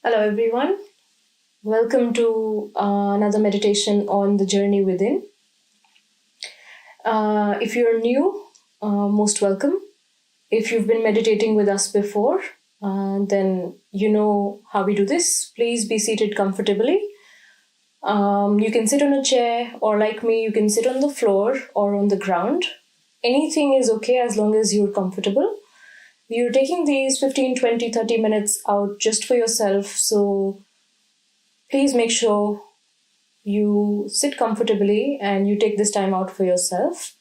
Hello, everyone. Welcome to another meditation on the journey within. If you're new, most welcome. If you've been meditating with us before, then you know how we do this. Please be seated comfortably. You can sit on a chair, or like me, you can sit on the floor or on the ground. Anything is okay as long as you're comfortable. You're taking these 15, 20, 30 minutes out just for yourself, so please make sure you sit comfortably and you take this time out for yourself.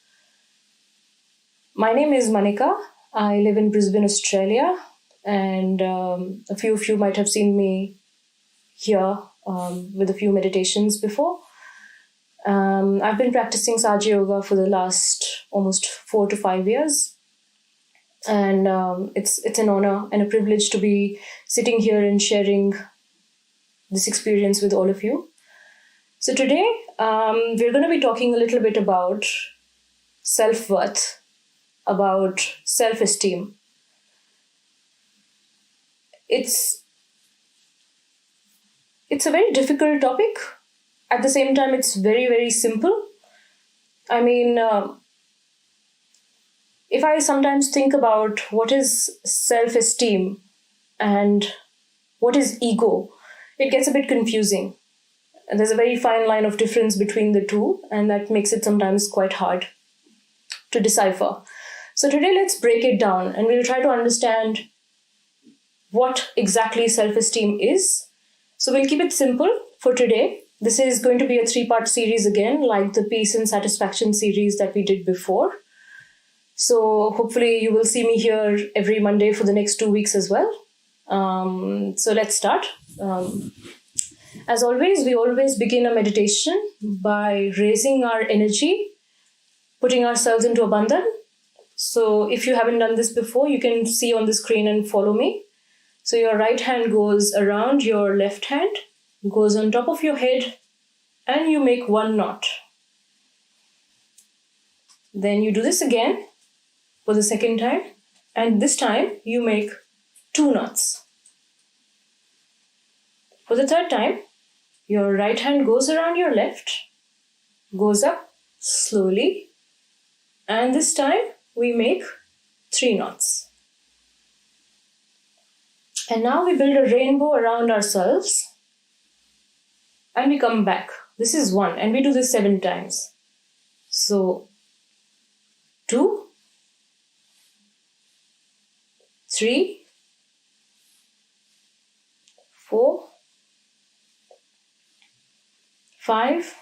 My name is Manika. I live in Brisbane, Australia, and a few of you might have seen me here with a few meditations before. I've been practicing Sahaja yoga for the last almost 4 to 5 years. And it's an honor and a privilege to be sitting here and sharing this experience with all of you. So today, we're going to be talking a little bit about self-worth, about self-esteem. It's a very difficult topic. At the same time, it's very, very simple. I mean, if I sometimes think about what is self-esteem and what is ego, it gets a bit confusing. And there's a very fine line of difference between the two, and that makes it sometimes quite hard to decipher. So today, let's break it down and we'll try to understand what exactly self-esteem is. So we'll keep it simple for today. This is going to be a 3-part series again, like the peace and satisfaction series that we did before. So hopefully you will see me here every Monday for the next 2 weeks as well. So let's start. As always, we always begin a meditation by raising our energy, putting ourselves into abandon. So if you haven't done this before, you can see on the screen and follow me. So your right hand goes around your left hand, goes on top of your head, and you make 1 knot. Then you do this again for the 2nd time, and this time you make 2 knots. For the 3rd time, your right hand goes around your left, goes up slowly, and this time we make 3 knots. And now we build a rainbow around ourselves, and we come back. This is 1, and we do this 7 times. So 2, 3, 4, 5,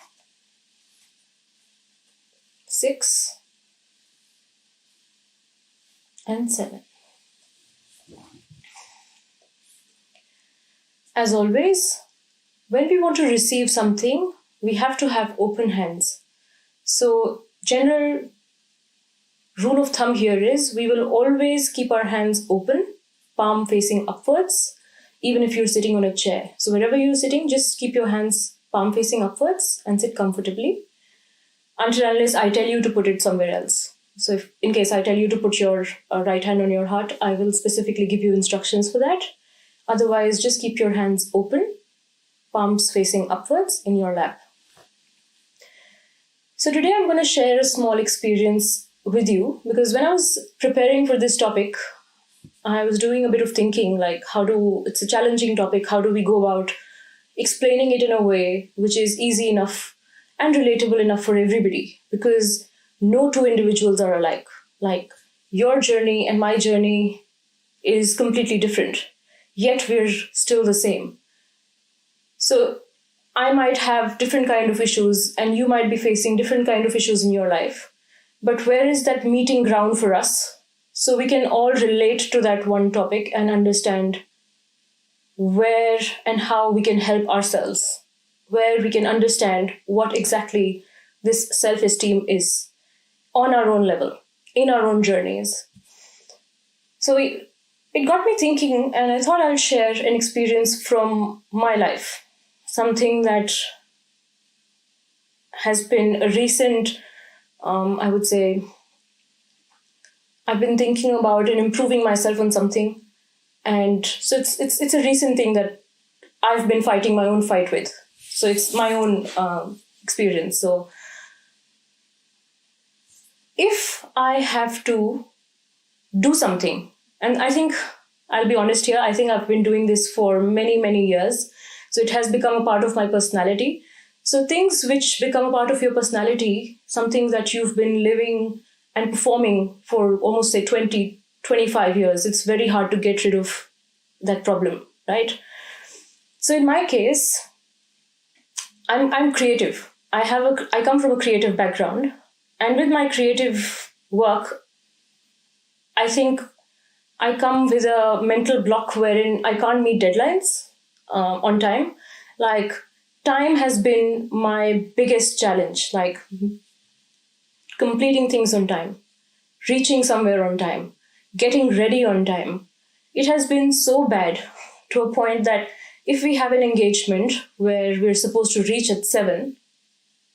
6, and 7. As always, when we want to receive something, we have to have open hands. So, general rule of thumb here is we will always keep our hands open, palm facing upwards, even if you're sitting on a chair. So wherever you're sitting, just keep your hands palm facing upwards and sit comfortably until unless I tell you to put it somewhere else. So if in case I tell you to put your right hand on your heart, I will specifically give you instructions for that. Otherwise, just keep your hands open, palms facing upwards in your lap. So today I'm going to share a small experience with you, because when I was preparing for this topic, I was doing a bit of thinking, like it's a challenging topic, how do we go about explaining it in a way which is easy enough and relatable enough for everybody, because no 2 individuals are alike. Like your journey and my journey is completely different, yet we're still the same. So I might have different kind of issues and you might be facing different kind of issues in your life. But where is that meeting ground for us? So we can all relate to that one topic and understand where and how we can help ourselves, where we can understand what exactly this self-esteem is on our own level, in our own journeys. So it got me thinking, and I thought I'll share an experience from my life, something that has been a recent I would say I've been thinking about and improving myself on something. And so it's a recent thing that I've been fighting my own fight with. So it's my own experience. So if I have to do something, and I think I'll be honest here, I think I've been doing this for many, many years. So it has become a part of my personality. So things which become a part of your personality, something that you've been living and performing for almost say 20, 25 years, it's very hard to get rid of that problem, right? So in my case, I'm creative. I come from a creative background, and with my creative work, I think I come with a mental block wherein I can't meet deadlines on time. Like, time has been my biggest challenge, like completing things on time, reaching somewhere on time, getting ready on time. It has been so bad to a point that if we have an engagement where we're supposed to reach at 7,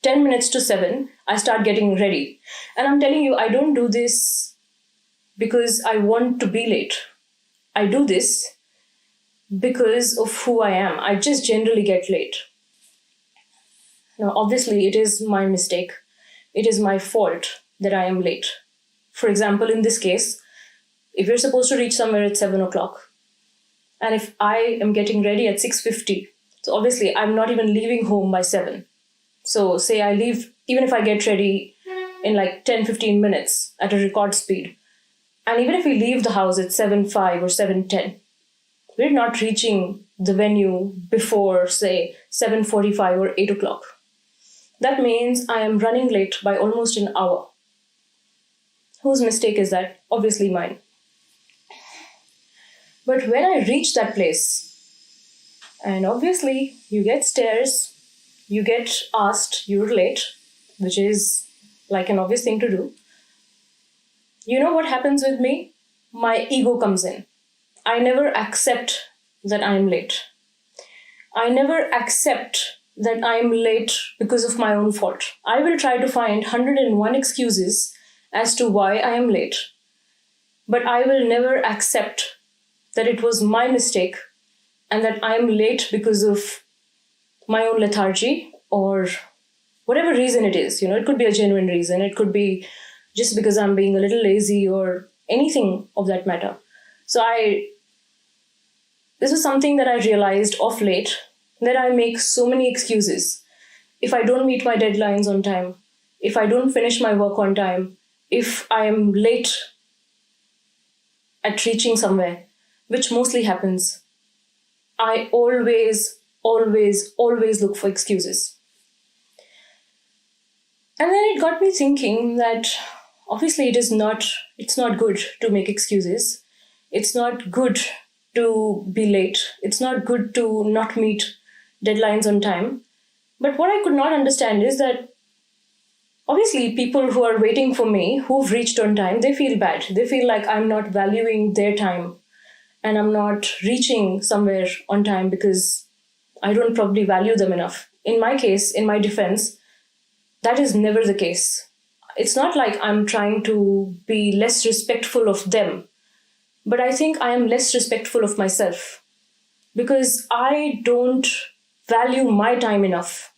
10 minutes to 7, I start getting ready. And I'm telling you, I don't do this because I want to be late. I do this because of who I am. I just generally get late. Now, obviously, it is my mistake. It is my fault that I am late. For example, in this case, if you're supposed to reach somewhere at 7 o'clock, and if I am getting ready at 6:50, so obviously I'm not even leaving home by 7. So say I leave, even if I get ready in like 10-15 minutes at a record speed, and even if we leave the house at 7:05 or 7:10, we're not reaching the venue before, say, 7:45 or 8 o'clock. That means I am running late by almost an hour. Whose mistake is that? Obviously mine. But when I reach that place, and obviously you get stares, you get asked, you're late, which is like an obvious thing to do. You know what happens with me? My ego comes in. I never accept that I'm late. I never accept that I'm late because of my own fault. I will try to find 101 excuses as to why I am late. But I will never accept that it was my mistake and that I'm late because of my own lethargy or whatever reason it is. It could be a genuine reason. It could be just because I'm being a little lazy or anything of that matter. So this was something that I realized of late, that I make so many excuses. If I don't meet my deadlines on time, if I don't finish my work on time, if I am late at reaching somewhere, which mostly happens, I always look for excuses. And then it got me thinking that obviously it's not good to make excuses. It's not good to be late. It's not good to not meet deadlines on time. But what I could not understand is that obviously people who are waiting for me, who've reached on time, they feel bad. They feel like I'm not valuing their time and I'm not reaching somewhere on time because I don't probably value them enough. In my case, in my defense, that is never the case. It's not like I'm trying to be less respectful of them, but I think I am less respectful of myself because I don't value my time enough.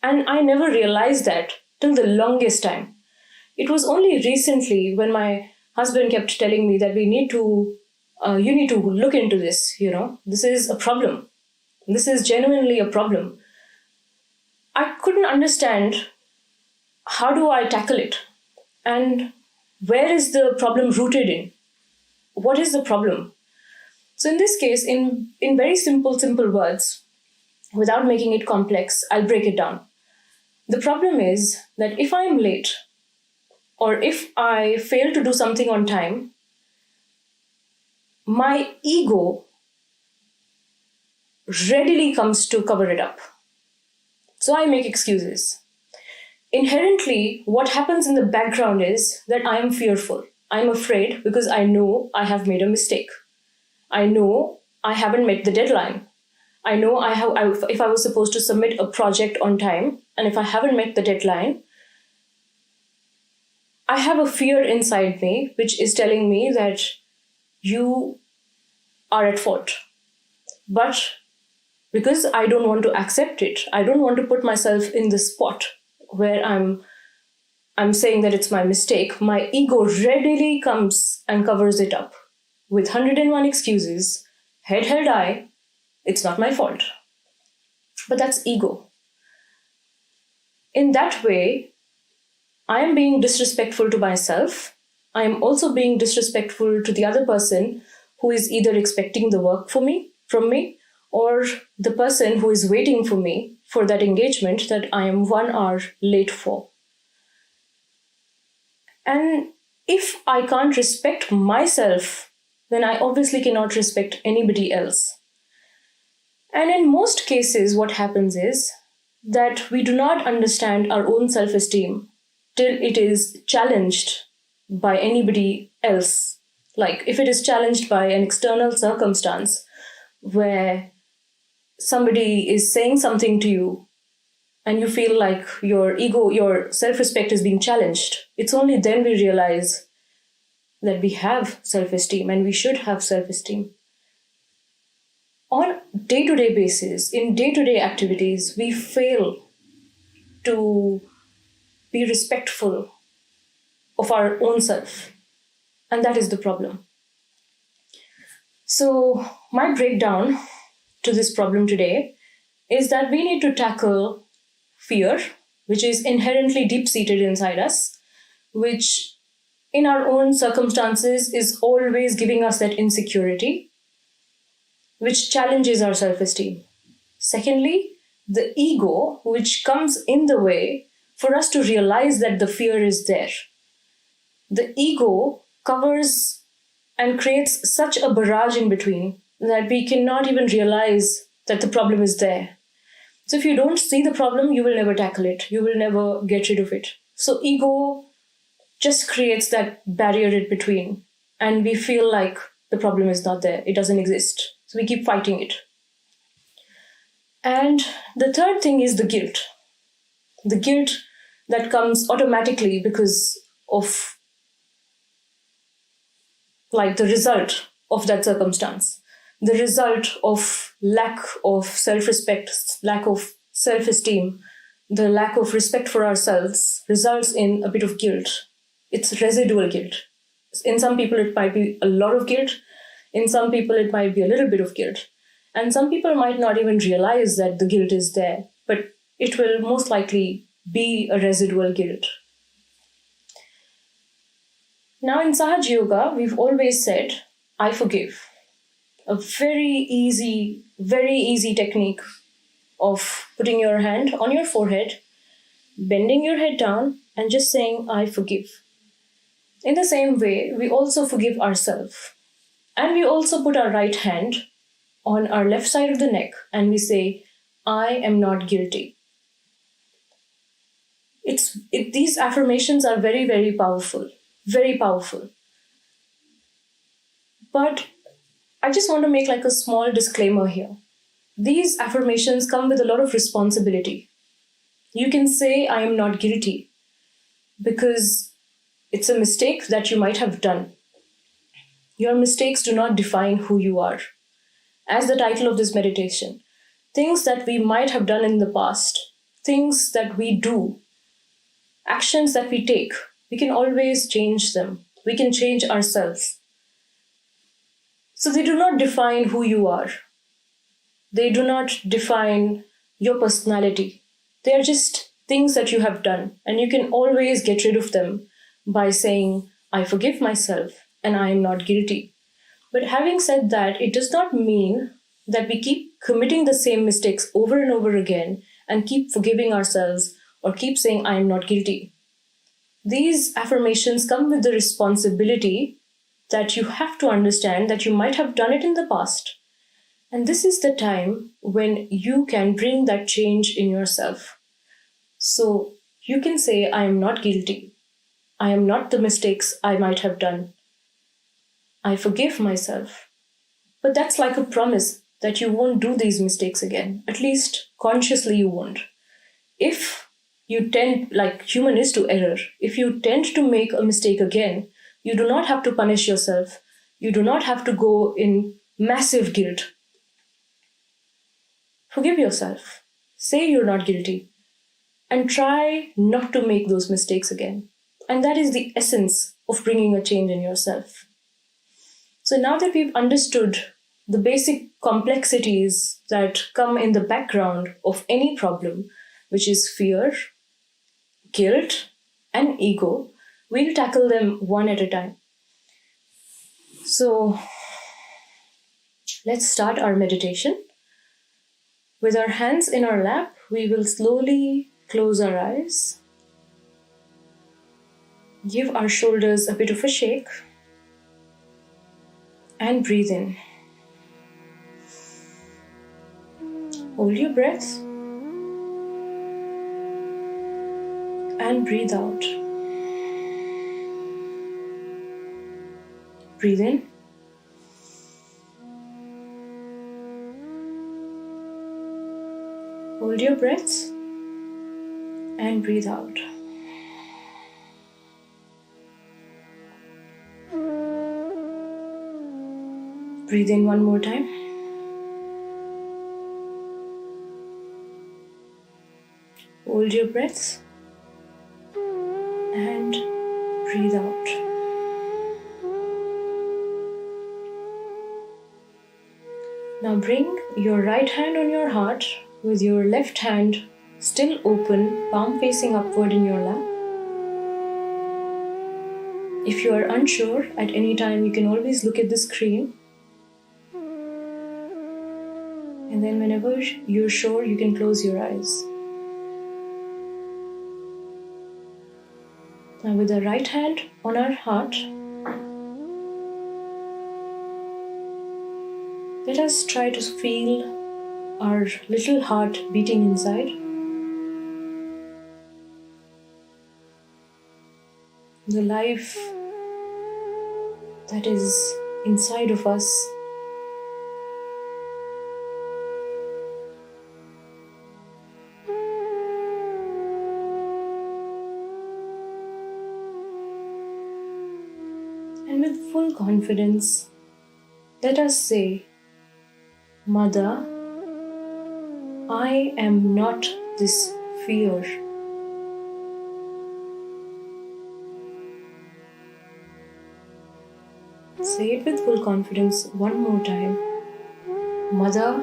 And I never realized that till the longest time. It was only recently when my husband kept telling me that you need to look into this, this is a problem. This is genuinely a problem. I couldn't understand how do I tackle it and where is the problem rooted in? What is the problem? So in this case, in very simple words, without making it complex, I'll break it down. The problem is that if I'm late or if I fail to do something on time, my ego readily comes to cover it up. So I make excuses. Inherently, what happens in the background is that I am fearful. I'm afraid because I know I have made a mistake. I know I haven't met the deadline. I know if I was supposed to submit a project on time, and if I haven't met the deadline, I have a fear inside me which is telling me that you are at fault. But because I don't want to accept it. I don't want to put myself in the spot where I'm saying that it's my mistake. My ego readily comes and covers it up with 101 excuses, head held high, it's not my fault. But that's ego. In that way, I am being disrespectful to myself. I am also being disrespectful to the other person who is either expecting the work from me, or the person who is waiting for me for that engagement that I am 1 hour late for. And if I can't respect myself, then I obviously cannot respect anybody else. And in most cases, what happens is that we do not understand our own self-esteem till it is challenged by anybody else. Like if it is challenged by an external circumstance where somebody is saying something to you and you feel like your ego, your self-respect is being challenged, it's only then we realize that we have self-esteem and we should have self-esteem. On day-to-day basis, in day-to-day activities, we fail to be respectful of our own self. And that is the problem. So my breakdown to this problem today is that we need to tackle fear, which is inherently deep-seated inside us, which in our own circumstances is always giving us that insecurity, which challenges our self-esteem. Secondly, the ego, which comes in the way for us to realize that the fear is there. The ego covers and creates such a barrage in between that we cannot even realize that the problem is there. So if you don't see the problem, you will never tackle it. You will never get rid of it. So ego just creates that barrier in between, and we feel like the problem is not there. It doesn't exist. So we keep fighting it. And the third thing is the guilt. The guilt that comes automatically because of like the result of that circumstance. The result of lack of self-respect, lack of self-esteem, the lack of respect for ourselves results in a bit of guilt. It's residual guilt. In some people, it might be a lot of guilt. In some people, it might be a little bit of guilt. And some people might not even realize that the guilt is there, but it will most likely be a residual guilt. Now in Sahaja Yoga, we've always said, I forgive. A very easy technique of putting your hand on your forehead, bending your head down, and just saying, I forgive. In the same way, we also forgive ourselves. And we also put our right hand on our left side of the neck and we say, I am not guilty. These affirmations are very powerful, very powerful. But I just want to make like a small disclaimer here. These affirmations come with a lot of responsibility. You can say, I am not guilty, because it's a mistake that you might have done. Your mistakes do not define who you are. As the title of this meditation, things that we might have done in the past, things that we do, actions that we take, we can always change them. We can change ourselves. So they do not define who you are. They do not define your personality. They are just things that you have done, and you can always get rid of them by saying, I forgive myself and I am not guilty. But having said that, it does not mean that we keep committing the same mistakes over and over again and keep forgiving ourselves or keep saying, I am not guilty. These affirmations come with the responsibility that you have to understand that you might have done it in the past. And this is the time when you can bring that change in yourself. So you can say, I am not guilty. I am not the mistakes I might have done. I forgive myself. But that's like a promise that you won't do these mistakes again. At least consciously you won't. If you tend, like human is to error, if you tend to make a mistake again, you do not have to punish yourself. You do not have to go in massive guilt. Forgive yourself. Say you're not guilty. And try not to make those mistakes again. And that is the essence of bringing a change in yourself. So now that we've understood the basic complexities that come in the background of any problem, which is fear, guilt, and ego, we'll tackle them one at a time. So let's start our meditation. With our hands in our lap, we will slowly close our eyes. Give our shoulders a bit of a shake and breathe in. Hold your breath and breathe out. Breathe in. Hold your breath and breathe out. Breathe in one more time. Hold your breath and breathe out. Now bring your right hand on your heart with your left hand still open, palm facing upward in your lap. If you are unsure at any time, you can always look at the screen. And then whenever you're sure, you can close your eyes. Now with the right hand on our heart, let us try to feel our little heart beating inside. The life that is inside of us. And with full confidence, let us say, Mother, I am not this fear. Say it with full confidence one more time. Mother,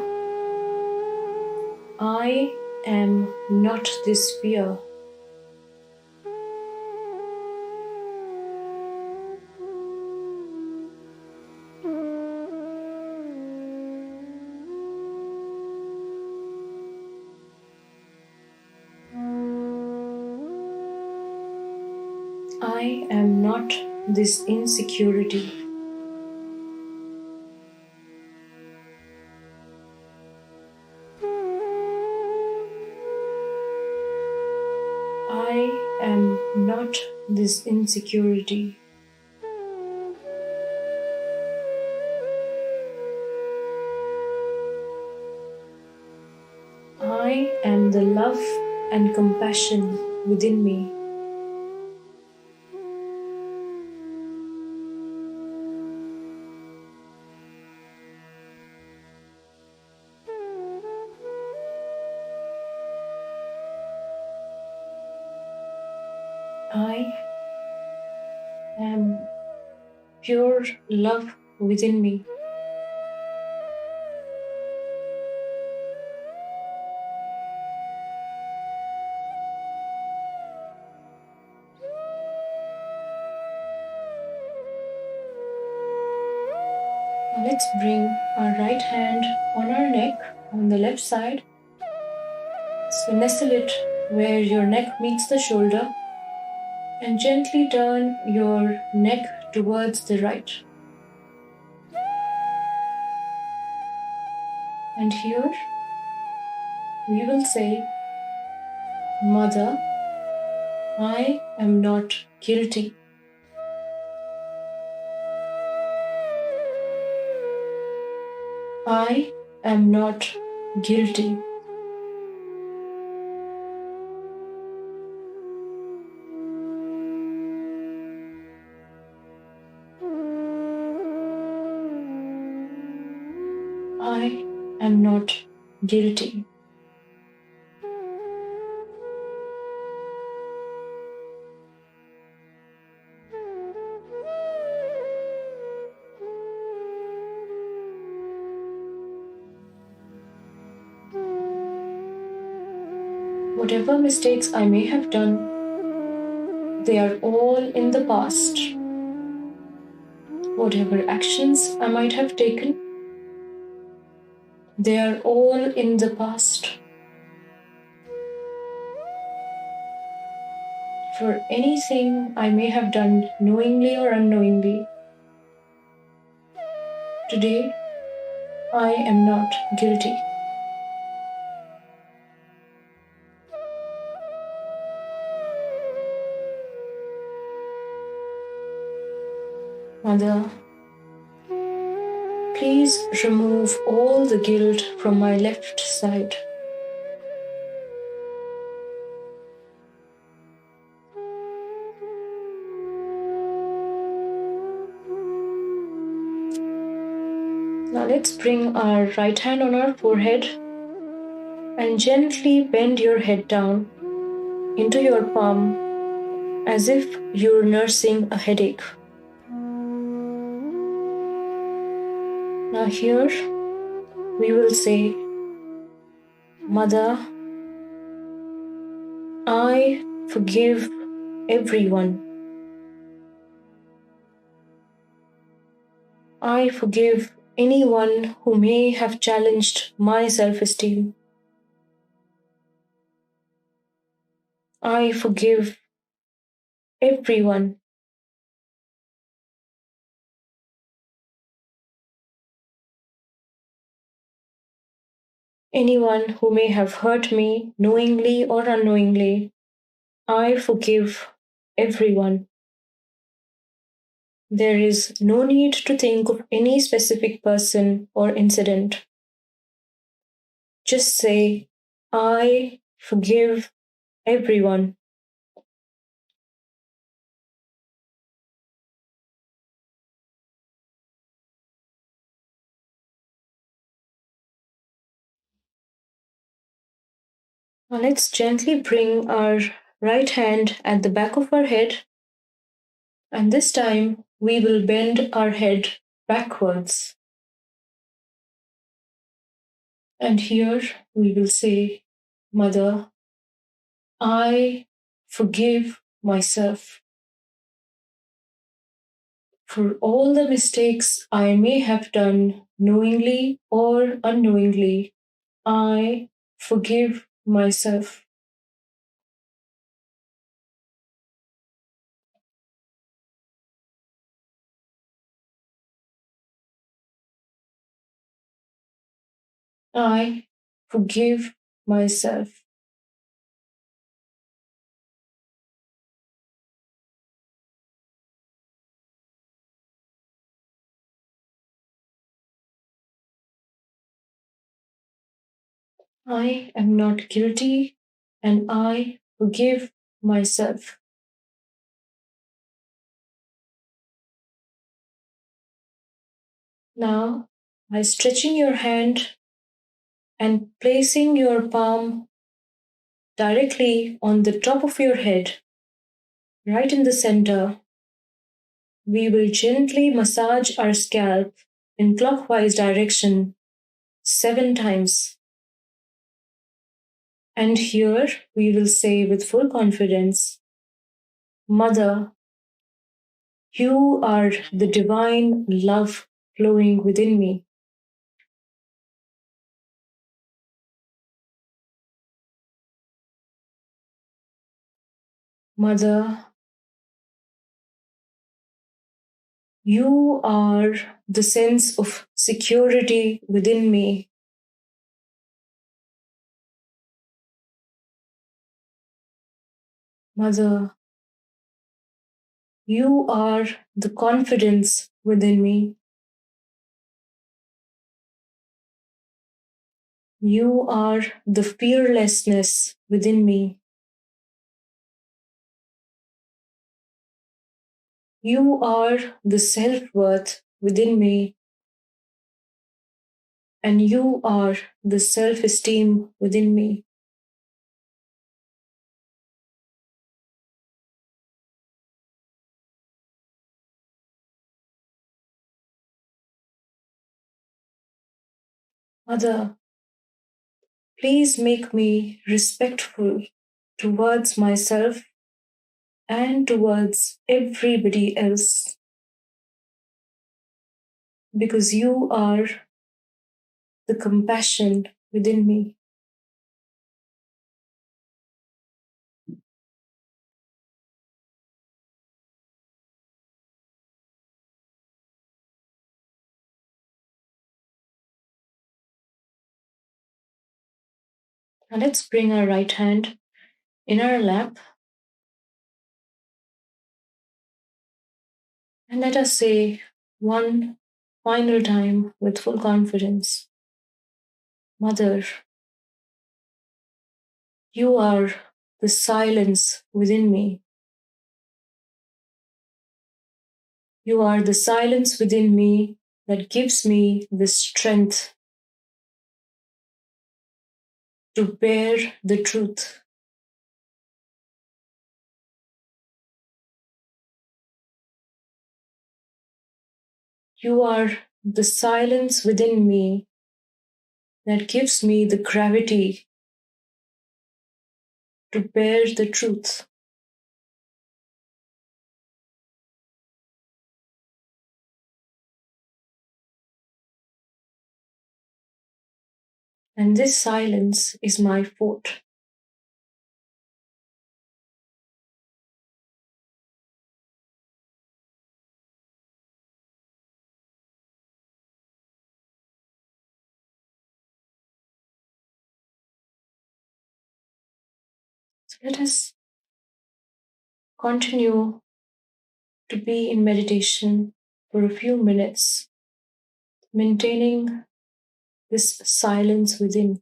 I am not this fear. I am not this insecurity. I am not this insecurity. I am the love and compassion within me. I am pure love within me. Now let's bring our right hand on our neck on the left side. So nestle it where your neck meets the shoulder and gently turn your neck towards the right. And here we will say, Mother, I am not guilty. I am not guilty. I am not guilty. Whatever mistakes I may have done, they are all in the past. Whatever actions I might have taken, they are all in the past. For anything I may have done knowingly or unknowingly, today I am not guilty. Mother, please remove all the guilt from my left side. Now let's bring our right hand on our forehead and gently bend your head down into your palm as if you're nursing a headache. Now here we will say, Mother, I forgive everyone. I forgive anyone who may have challenged my self-esteem. I forgive everyone. Anyone who may have hurt me knowingly or unknowingly, I forgive everyone. There is no need to think of any specific person or incident. Just say, I forgive everyone. Now let's gently bring our right hand at the back of our head, and this time we will bend our head backwards. And here we will say, Mother, I forgive myself for all the mistakes I may have done knowingly or unknowingly. I forgive myself. I forgive myself. I am not guilty and I forgive myself. Now, by stretching your hand and placing your palm directly on the top of your head, right in the center, we will gently massage our scalp in clockwise direction 7 times. And here we will say with full confidence, Mother, you are the divine love flowing within me. Mother, you are the sense of security within me. Mother, you are the confidence within me. You are the fearlessness within me. You are the self-worth within me. and you are the self esteem within me. Mother, please make me respectful towards myself and towards everybody else, because you are the compassion within me. Now let's bring our right hand in our lap and let us say one final time with full confidence: Mother, you are the silence within me. You are the silence within me that gives me the strength to bear the truth. You are the silence within me that gives me the gravity to bear the truth. And this silence is my fort. So let us continue to be in meditation for a few minutes, maintaining this silence within.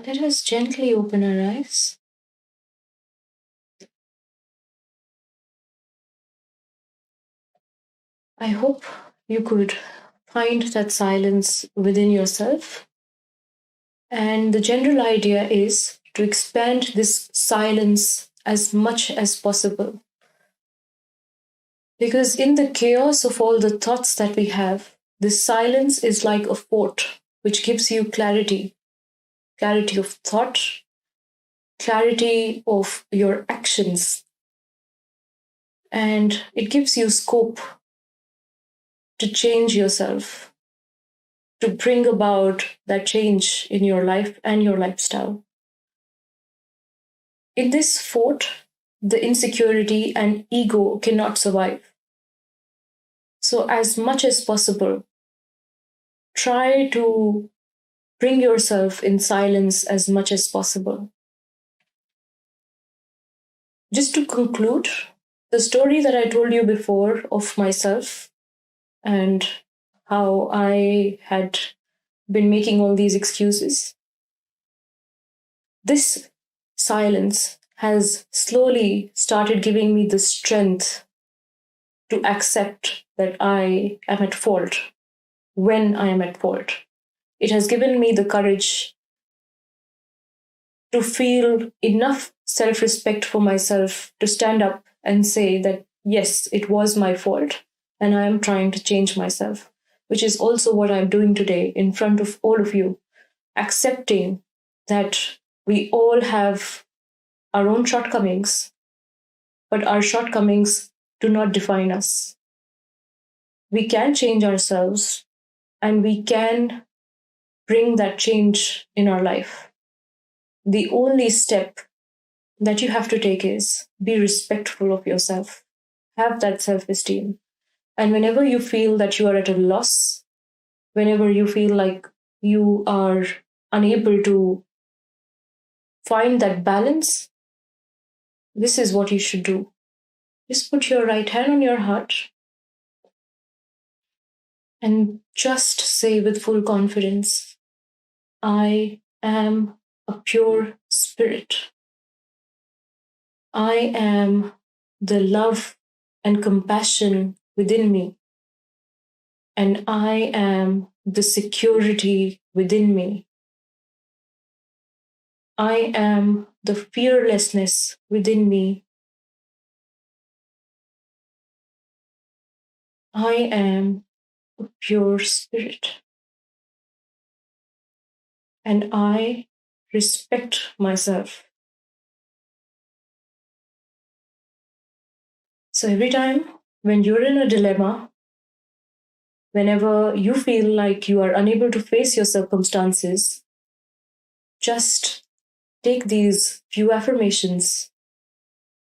Let us gently open our eyes. I hope you could find that silence within yourself. And the general idea is to expand this silence as much as possible. Because in the chaos of all the thoughts that we have, this silence is like a fort which gives you clarity, clarity of thought, clarity of your actions, and it gives you scope to change yourself, to bring about that change in your life and your lifestyle. In this fort, the insecurity and ego cannot survive. So, as much as possible, try to bring yourself in silence as much as possible. Just to conclude, the story that I told you before of myself and how I had been making all these excuses, this silence has slowly started giving me the strength to accept that I am at fault when I am at fault. It has given me the courage to feel enough self respect for myself to stand up and say that, yes, it was my fault and I am trying to change myself, which is also what I'm doing today in front of all of you, accepting that we all have our own shortcomings, but our shortcomings do not define us. We can change ourselves and we can bring that change in our life. The only step that you have to take is be respectful of yourself, have that self esteem. And whenever you feel that you are at a loss, whenever you feel like you are unable to find that balance, this is what you should do. Just put your right hand on your heart and just say with full confidence, I am a pure spirit. I am the love and compassion within me. And I am the security within me. I am the fearlessness within me. I am a pure spirit. And I respect myself. So every time when you're in a dilemma, whenever you feel like you are unable to face your circumstances, just take these few affirmations.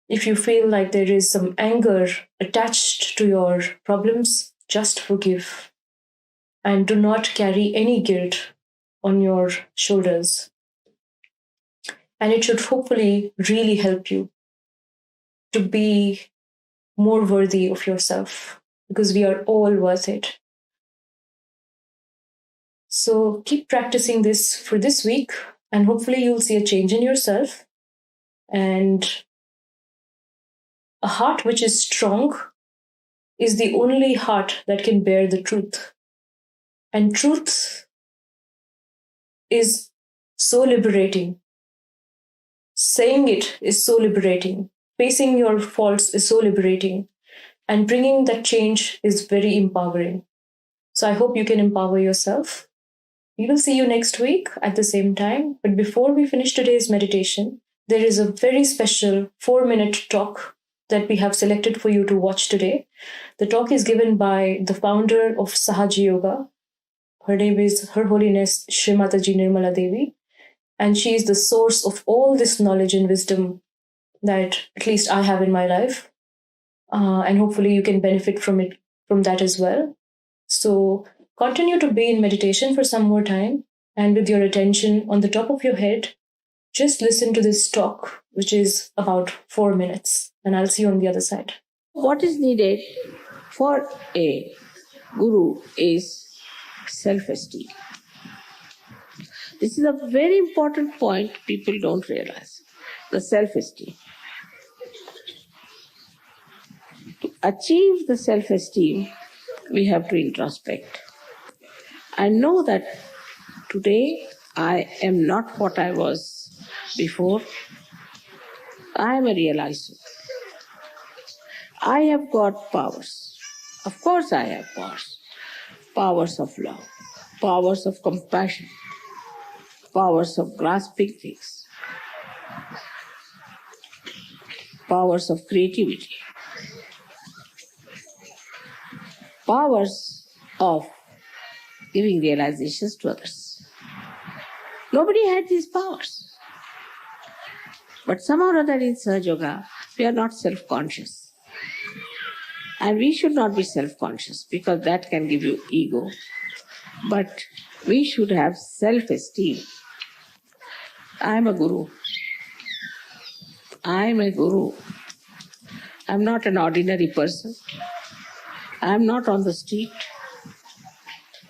If you feel like there is some anger attached to your problems, just forgive and do not carry any guilt on your shoulders. And it should hopefully really help you to be more worthy of yourself because we are all worth it. So keep practicing this for this week and hopefully you'll see a change in yourself. And a heart which is strong is the only heart that can bear the truth. And truth is so liberating. Saying it is so liberating. Facing your faults is so liberating. And bringing that change is very empowering. So I hope you can empower yourself. We will see you next week at the same time. But before we finish today's meditation, there is a very special 4-minute talk that we have selected for you to watch today. The talk is given by the founder of Sahaja Yoga. Her name is Her Holiness Srimataji Nirmala Devi. And she is the source of all this knowledge and wisdom that at least I have in my life. And hopefully you can benefit from that as well. So continue to be in meditation for some more time. And with your attention on the top of your head, just listen to this talk, which is about 4 minutes. And I'll see you on the other side. What is needed for a guru is self-esteem. This is a very important point people don't realize, the self-esteem. To achieve the self-esteem, we have to introspect. I know that today I am not what I was before. I am a realized soul. I have got powers. Of course, I have powers. Powers of love, powers of compassion, powers of grasping things, powers of creativity, powers of giving realizations to others. Nobody had these powers. But somehow or other in Sahaja Yoga, we are not self-conscious. And we should not be self-conscious because that can give you ego. But we should have self-esteem. I am a guru. I am a guru. I am not an ordinary person. I am not on the street.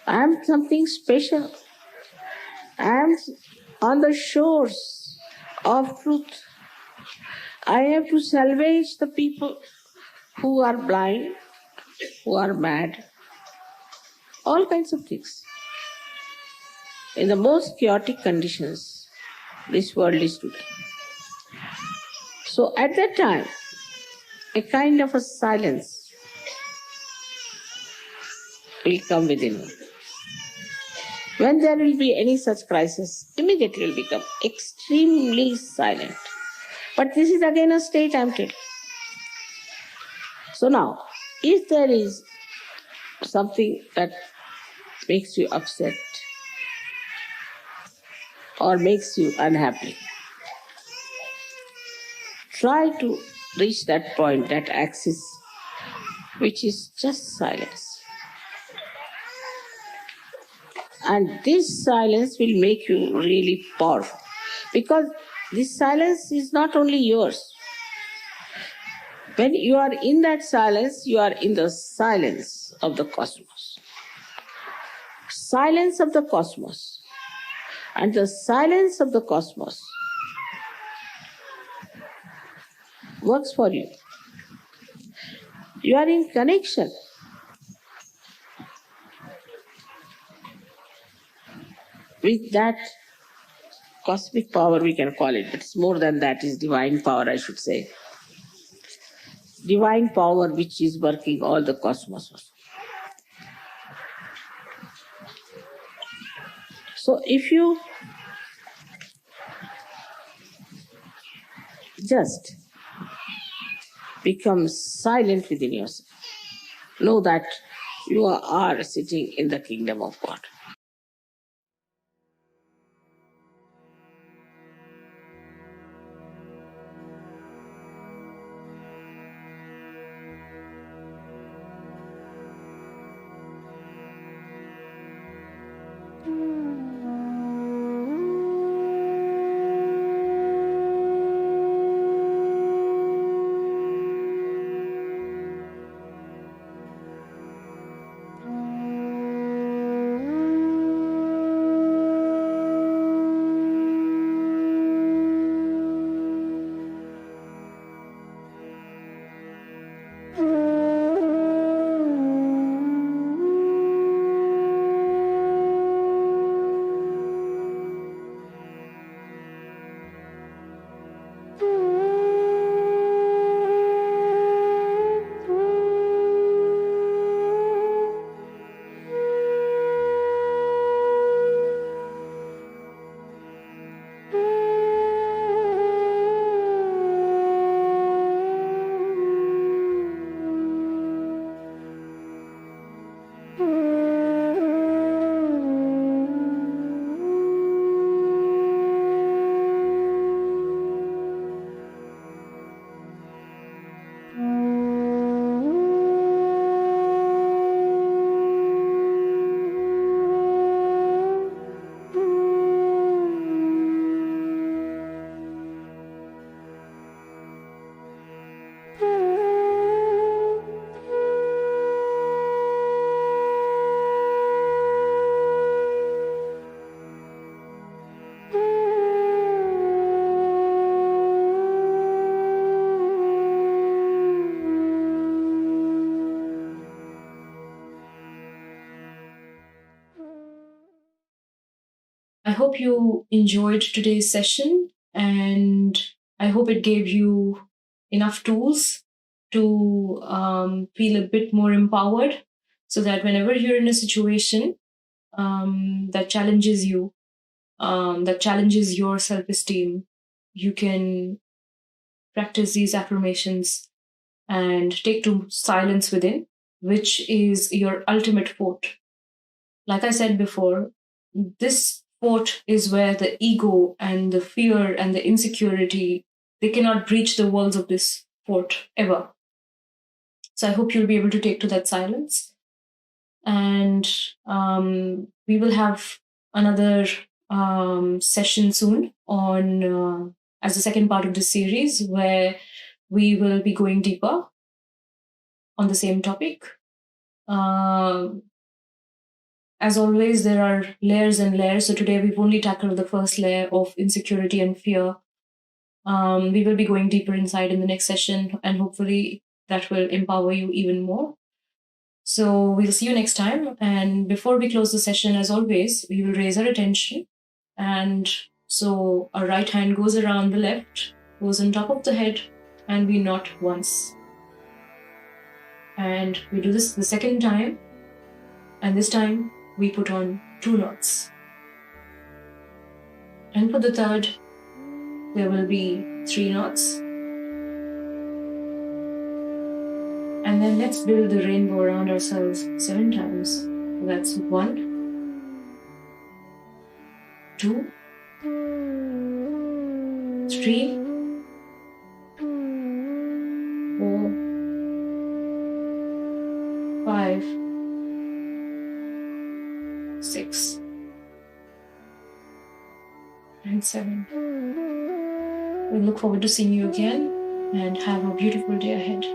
I am something special. I am on the shores of truth. I have to salvage the people who are blind, who are mad, all kinds of things. In the most chaotic conditions, this world is today. So at that time, a kind of a silence will come within you. When there will be any such crisis, immediately will become extremely silent. But this is again a state I am telling. So now, if there is something that makes you upset or makes you unhappy, try to reach that point, that axis, which is just silence. And this silence will make you really powerful. Because this silence is not only yours. When you are in that silence, you are in the silence of the cosmos. Silence of the cosmos. And the silence of the cosmos works for you. You are in connection with that cosmic power, we can call it. It's more than that, it's divine power, I should say. Divine power which is working all the cosmos. So if you just become silent within yourself, know that you are sitting in the kingdom of God. I hope you enjoyed today's session, and I hope it gave you enough tools to feel a bit more empowered, so that whenever you're in a situation that challenges you, that challenges your self esteem, you can practice these affirmations and take to silence within, which is your ultimate fort. Like I said before, this fort is where the ego and the fear and the insecurity, they cannot breach the walls of this fort ever. So I hope you'll be able to take to that silence. And we will have another session soon on as the second part of this series, where we will be going deeper on the same topic. As always, there are layers and layers. So today we've only tackled the first layer of insecurity and fear. We will be going deeper inside in the next session, and hopefully that will empower you even more. So we'll see you next time. And before we close the session, as always, we will raise our attention. And so our right hand goes around the left, goes on top of the head, and we knot once. And we do this the second time. And this time we put on 2 knots. And for the third, there will be 3 knots. And then let's build the rainbow around ourselves 7 times. That's 1, 2, 3, 4, 5, 6, and 7. We look forward to seeing you again, and have a beautiful day ahead.